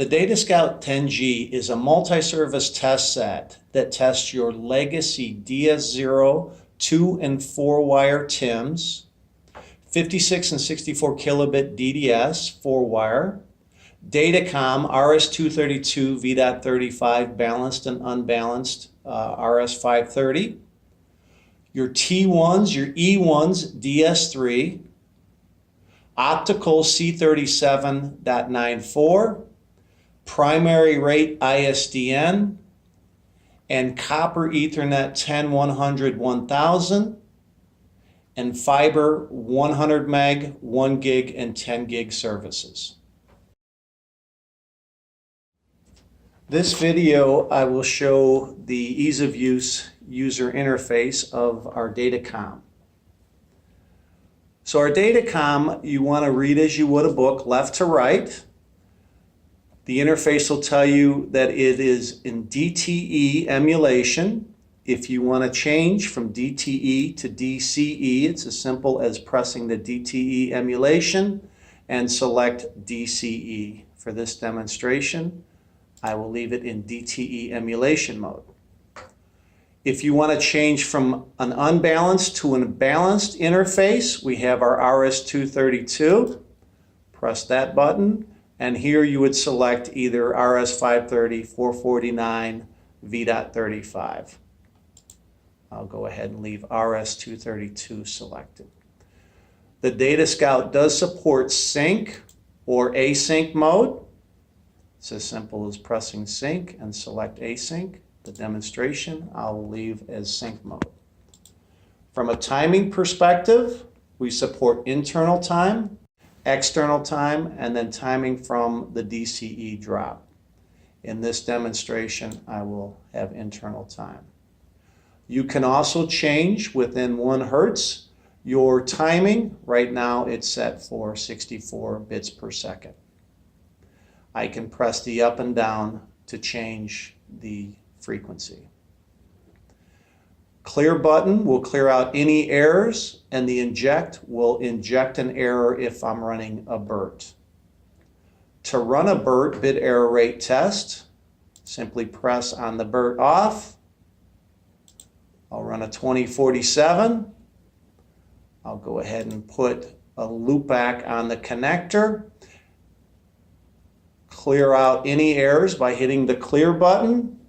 The DataScout 10G is a multi-service test set that tests your legacy DS0 2 and 4 wire TIMs, 56 and 64 kilobit DDS 4 wire, Datacomm RS-232 V.35 balanced and unbalanced RS-530, your T1s, your E1s DS3, optical C37.94, primary rate ISDN, and copper Ethernet 10-100-1000, and fiber 100 meg, 1 gig, and 10 gig services. This video, I will show the ease of use user interface of our Datacomm. So our Datacomm, you want to read as you would a book, left to right. The interface will tell you that it is in DTE emulation. If you want to change from DTE to DCE, it's as simple as pressing the DTE emulation and select DCE. For this demonstration, I will leave it in DTE emulation mode. If you want to change from an unbalanced to a balanced interface, we have our RS-232. Press that button, and here you would select either RS-530, 449, V.35. I'll go ahead and leave RS-232 selected. The DataScout does support sync or async mode. It's as simple as pressing sync and select async. The demonstration I'll leave as sync mode. From a timing perspective, we support internal time, external time, and then timing from the DCE drop. In this demonstration, I will have internal time. You can also change within 1 hertz your timing. Right now it's set for 64 bits per second. I can press the up and down to change the frequency. Clear button will clear out any errors, and the inject will inject an error if I'm running a BERT. To run a BERT bit error rate test, simply press on the BERT off. I'll run a 2047. I'll go ahead and put a loopback on the connector. Clear out any errors by hitting the clear button,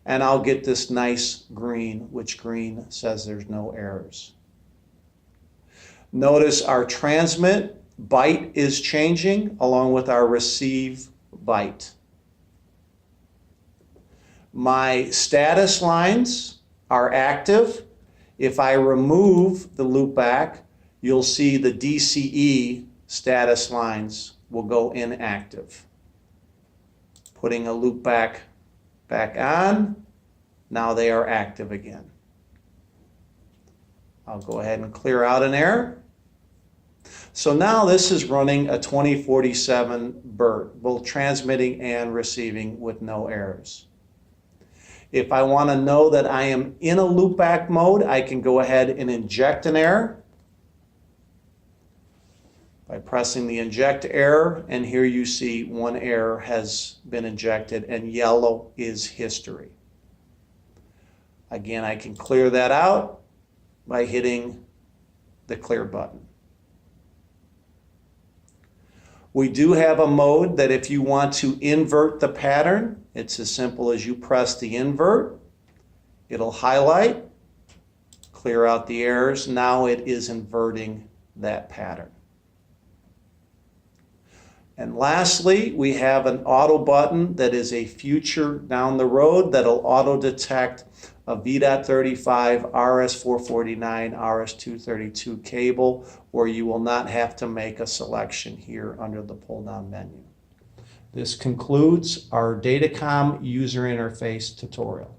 and I'll get this nice green, which green says there's no errors. Notice our transmit byte is changing along with our receive byte. My status lines are active. If I remove the loopback, you'll see the DCE status lines will go inactive. Putting a loopback back on, now they are active again. I'll go ahead and clear out an error. So now this is running a 2047 BERT, both transmitting and receiving with no errors. If I want to know that I am in a loopback mode, I can go ahead and inject an error by pressing the inject error, and here you see 1 error has been injected, and yellow is history. Again, I can clear that out by hitting the clear button. We do have a mode that if you want to invert the pattern, it's as simple as you press the invert. It'll highlight, clear out the errors. Now it is inverting that pattern. And lastly, we have an auto button that is a future down the road that'll auto detect a V.35, RS-449, RS-232 cable, where you will not have to make a selection here under the pull-down menu. This concludes our Datacomm user interface tutorial.